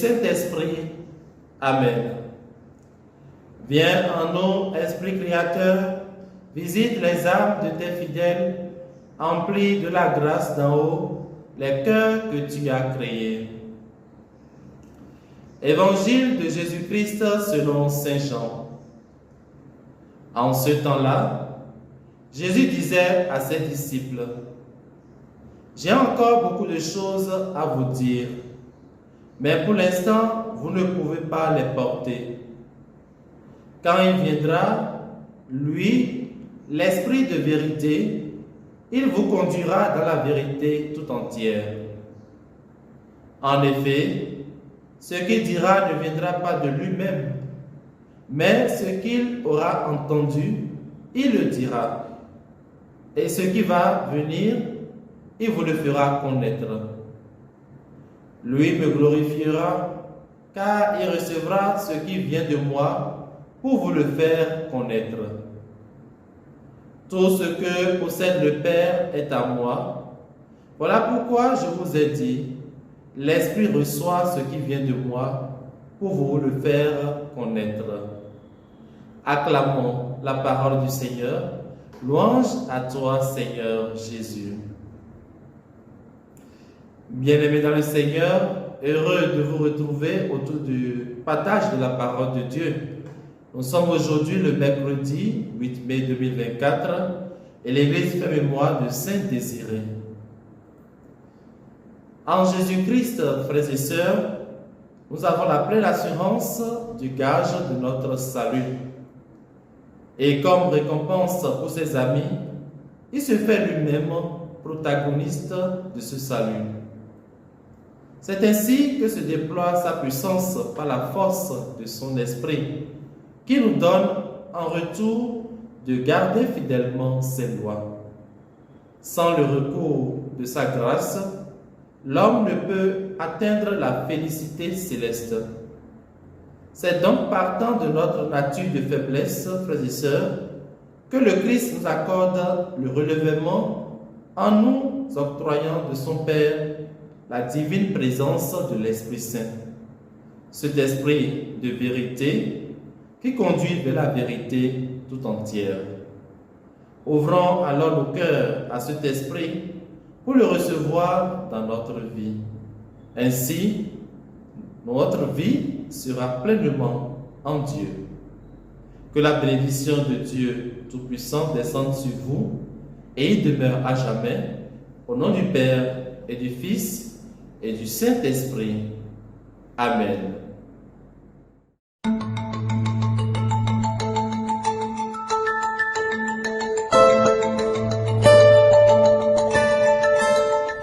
Saint-Esprit. Amen. Viens en nous, Esprit Créateur, visite les âmes de tes fidèles, emplis de la grâce d'en haut, les cœurs que tu as créés. Évangile de Jésus-Christ selon Saint Jean. En ce temps-là, Jésus disait à ses disciples, « J'ai encore beaucoup de choses à vous dire, mais pour l'instant, vous ne pouvez pas les porter. Quand il viendra, lui, l'Esprit de vérité, il vous conduira dans la vérité tout entière. En effet, ce qu'il dira ne viendra pas de lui-même, mais ce qu'il aura entendu, il le dira. Et ce qui va venir, il vous le fera connaître. Lui me glorifiera, car il recevra ce qui vient de moi pour vous le faire connaître. Tout ce que possède le Père est à moi. Voilà pourquoi je vous ai dit, l'Esprit reçoit ce qui vient de moi pour vous le faire connaître. Acclamons la parole du Seigneur. Louange à toi, Seigneur Jésus. Bien-aimés dans le Seigneur, heureux de vous retrouver autour du partage de la parole de Dieu. Nous sommes aujourd'hui le mercredi 8 mai 2024 et l'Église fait mémoire de Saint Désiré. En Jésus-Christ, frères et sœurs, nous avons la pleine assurance du gage de notre salut. Et comme récompense pour ses amis, il se fait lui-même protagoniste de ce salut. C'est ainsi que se déploie sa puissance par la force de son esprit, qui nous donne en retour de garder fidèlement ses lois. Sans le recours de sa grâce, l'homme ne peut atteindre la félicité céleste. C'est donc partant de notre nature de faiblesse, frères et sœurs, que le Christ nous accorde le relèvement en nous octroyant de son Père la divine présence de l'Esprit Saint. Cet esprit de vérité qui conduit vers la vérité tout entière. Ouvrons alors nos cœurs à cet esprit pour le recevoir dans notre vie. Ainsi, notre vie sera pleinement en Dieu. Que la bénédiction de Dieu Tout-Puissant descende sur vous et y demeure à jamais, au nom du Père et du Fils et du Saint-Esprit. Amen.